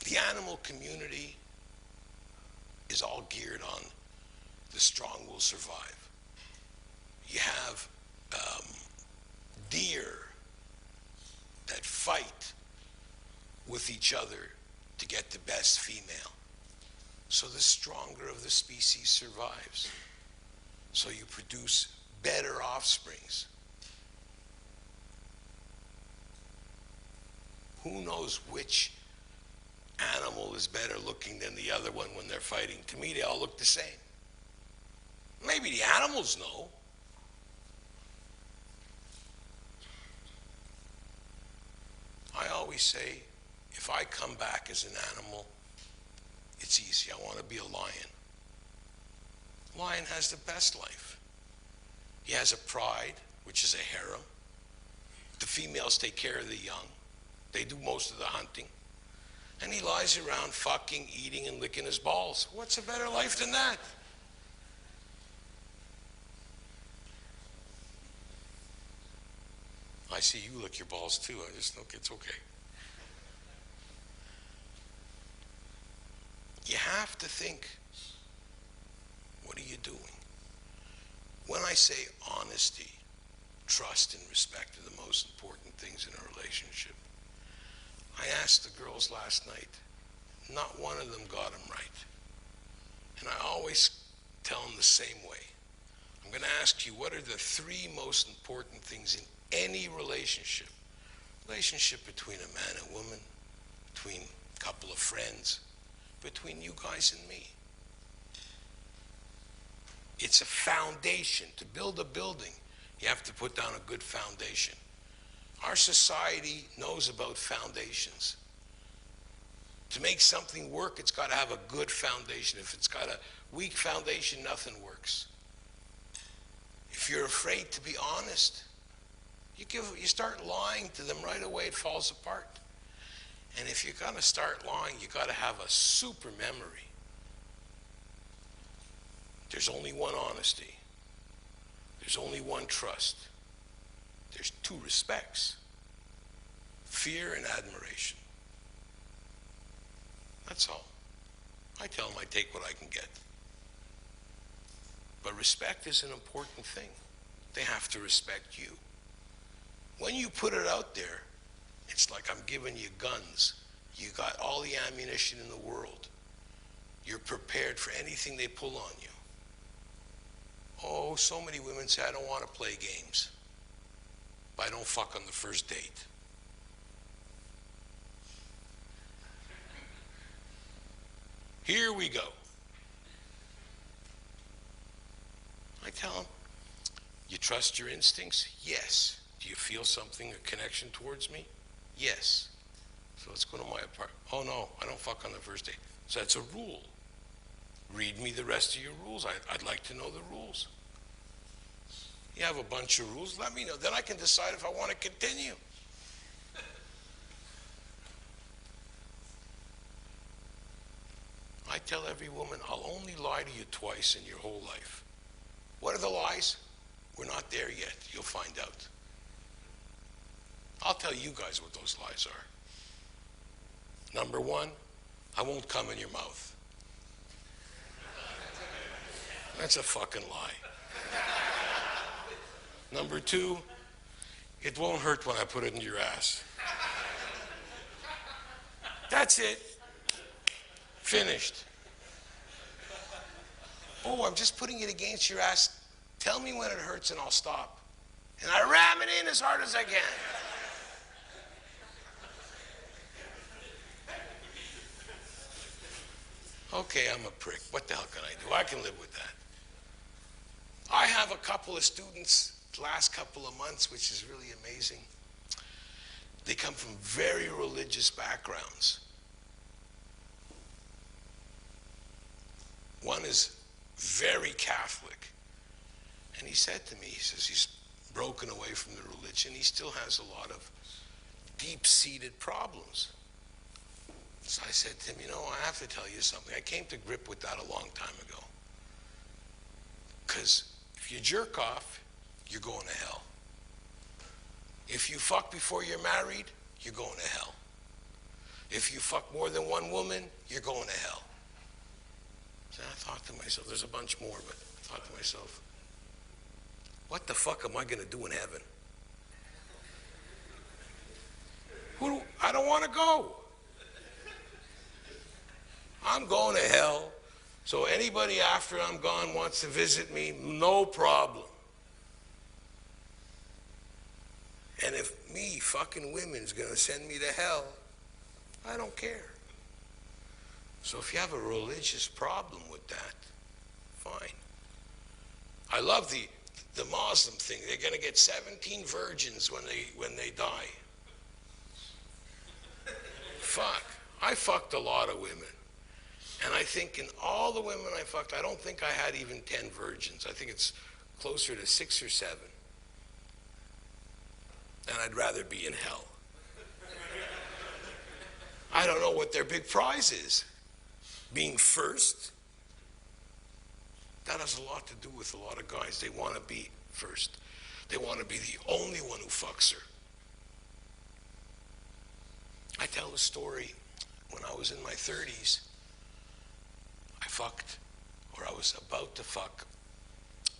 The animal community is all geared on the strong will survive. You have deer that fight with each other to get the best female. So the stronger of the species survives. So you produce better offsprings. Who knows which animal is better looking than the other one when they're fighting? To me, they all look the same. Maybe the animals know. I always say, if I come back as an animal, it's easy. I want to be a lion. Lion has the best life. He has a pride, which is a harem. The females take care of the young. They do most of the hunting. And he lies around fucking, eating, and licking his balls. What's a better life than that? I see you lick your balls too. I just think it's okay. You have to think, what are you doing? When I say honesty, trust, and respect are the most important things in a relationship, I asked the girls last night, not one of them got them right. And I always tell them the same way. I'm going to ask you, what are the three most important things in any relationship? Relationship between a man and woman, between a couple of friends, between you guys and me. It's a foundation. To build a building, you have to put down a good foundation. Our society knows about foundations. To make something work, it's got to have a good foundation. If it's got a weak foundation, nothing works. If you're afraid to be honest, you start lying to them right away, it falls apart. And if you're going to start lying, you got to have a super memory. There's only one honesty. There's only one trust. There's two respects. Fear and admiration. That's all. I tell them I take what I can get. But respect is an important thing. They have to respect you. When you put it out there, it's like I'm giving you guns. You got all the ammunition in the world. You're prepared for anything they pull on you. Oh, so many women say, I don't want to play games, but I don't fuck on the first date. Here we go. I tell them, you trust your instincts? Yes. Do you feel something, a connection towards me? Yes. So let's go to my apartment. Oh no, I don't fuck on the first date. So that's a rule. Read me the rest of your rules. I'd like to know the rules. You have a bunch of rules, let me know. Then I can decide if I want to continue. I tell every woman, I'll only lie to you twice in your whole life. What are the lies? We're not there yet. You'll find out. I'll tell you guys what those lies are. Number one, I won't come in your mouth. That's a fucking lie. Number two, it won't hurt when I put it in your ass. That's it. Finished. Oh, I'm just putting it against your ass. Tell me when it hurts and I'll stop. And I ram it in as hard as I can. Okay, I'm a prick. What the hell can I do? I can live with that. I have a couple of students the last couple of months, which is really amazing. They come from very religious backgrounds. One is very Catholic. And he said to me, he says he's broken away from the religion. He still has a lot of deep-seated problems. So I said to him, you know, I have to tell you something. I came to grip with that a long time ago. Because if you jerk off, you're going to hell. If you fuck before you're married, you're going to hell. If you fuck more than one woman, you're going to hell. So I thought to myself, there's a bunch more, but I thought to myself, what the fuck am I going to do in heaven? I don't want to go. I'm going to hell. So anybody after I'm gone wants to visit me, no problem. And if me fucking women's going to send me to hell, I don't care. So if you have a religious problem with that, fine. I love the Muslim thing. They're going to get 17 virgins when they die. Fuck. I fucked a lot of women. And I think in all the women I fucked, I don't think I had even 10 virgins. I think it's closer to 6 or 7. And I'd rather be in hell. I don't know what their big prize is. Being first. That has a lot to do with a lot of guys. They want to be first. They want to be the only one who fucks her. I tell a story. When I was in my 30s, I fucked, or I was about to fuck,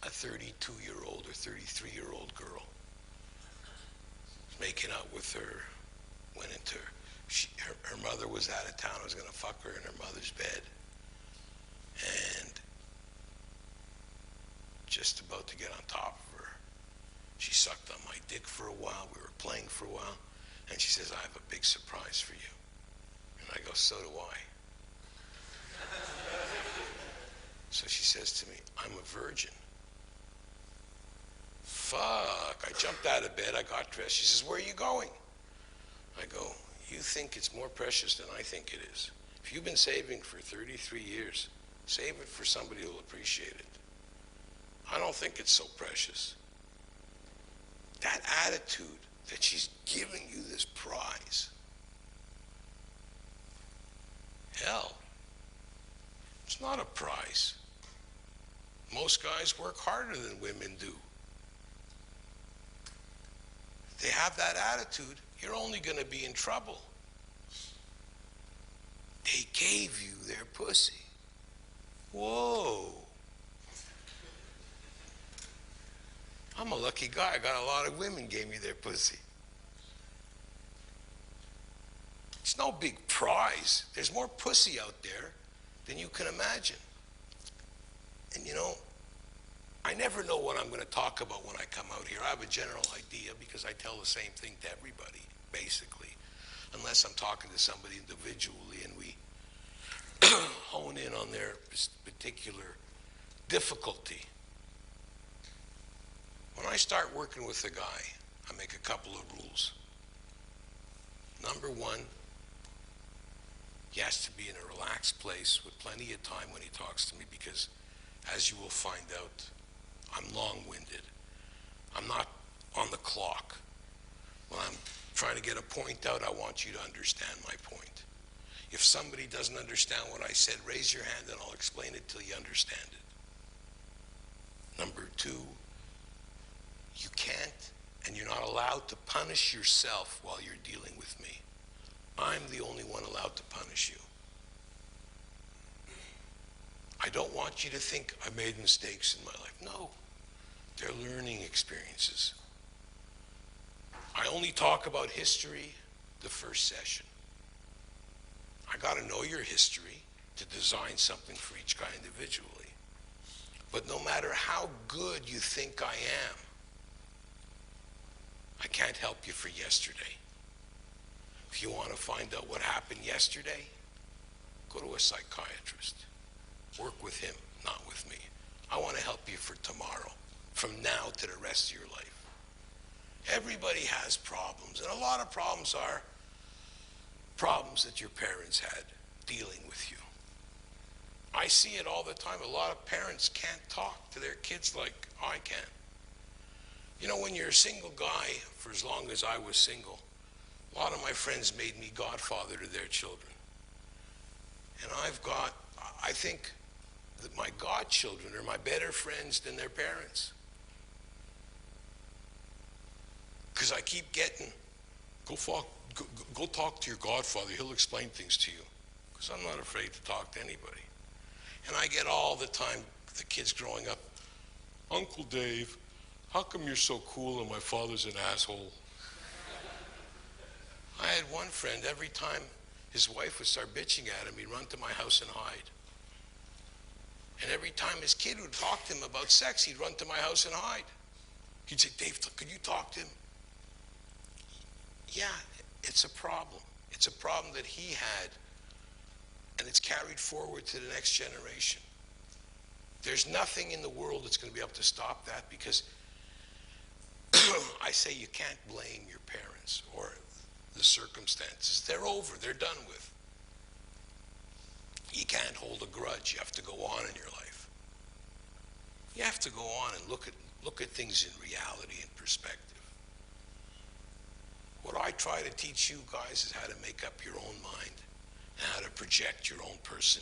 a 32-year-old or 33-year-old girl. Making out with her, went into her mother was out of town. I was going to fuck her in her mother's bed. And just about to get on top of her, she sucked on my dick for a while. We were playing for a while. And she says, I have a big surprise for you. And I go, so do I. So she says to me, I'm a virgin. Fuck. I jumped out of bed. I got dressed. She says, where are you going? I go, you think it's more precious than I think it is. If you've been saving for 33 years, save it for somebody who'll appreciate it. I don't think it's so precious. That attitude that she's giving you this prize. Hell, it's not a prize. Most guys work harder than women do. If they have that attitude, you're only going to be in trouble. They gave you their pussy. Whoa. I'm a lucky guy. I got a lot of women gave me their pussy. It's no big prize. There's more pussy out there than you can imagine. And you know, I never know what I'm going to talk about when I come out here. I have a general idea because I tell the same thing to everybody, basically. Unless I'm talking to somebody individually and we hone in on their particular difficulty. When I start working with a guy, I make a couple of rules. Number one, he has to be in a relaxed place with plenty of time when he talks to me because, as you will find out, I'm long-winded. I'm not on the clock. When I'm trying to get a point out, I want you to understand my point. If somebody doesn't understand what I said, raise your hand and I'll explain it till you understand it. Number two, you can't and you're not allowed to punish yourself while you're dealing with me. I'm the only one allowed to punish you. I don't want you to think I made mistakes in my life. No, they're learning experiences. I only talk about history the first session. I got to know your history to design something for each guy individually. But no matter how good you think I am, I can't help you for yesterday. If you want to find out what happened yesterday, go to a psychiatrist. Work with him, not with me. I want to help you for tomorrow, from now to the rest of your life. Everybody has problems, and a lot of problems are problems that your parents had dealing with you. I see it all the time. A lot of parents can't talk to their kids like I can. You know, when you're a single guy, for as long as I was single, a lot of my friends made me godfather to their children. And I think that my godchildren are my better friends than their parents. Because I keep getting Go talk to your godfather. He'll explain things to you. Because I'm not afraid to talk to anybody. And I get all the time the kids growing up, Uncle Dave, how come you're so cool and my father's an asshole? I had one friend, every time his wife would start bitching at him, he'd run to my house and hide. And every time his kid would talk to him about sex, he'd run to my house and hide. He'd say, Dave, could you talk to him? Yeah, it's a problem. It's a problem that he had, and it's carried forward to the next generation. There's nothing in the world that's going to be able to stop that, because I say you can't blame your parents or the circumstances. They're over. They're done with. You can't hold a grudge. You have to go on in your life. You have to go on and look at things in reality and perspective. What I try to teach you guys is how to make up your own mind and how to project your own personality.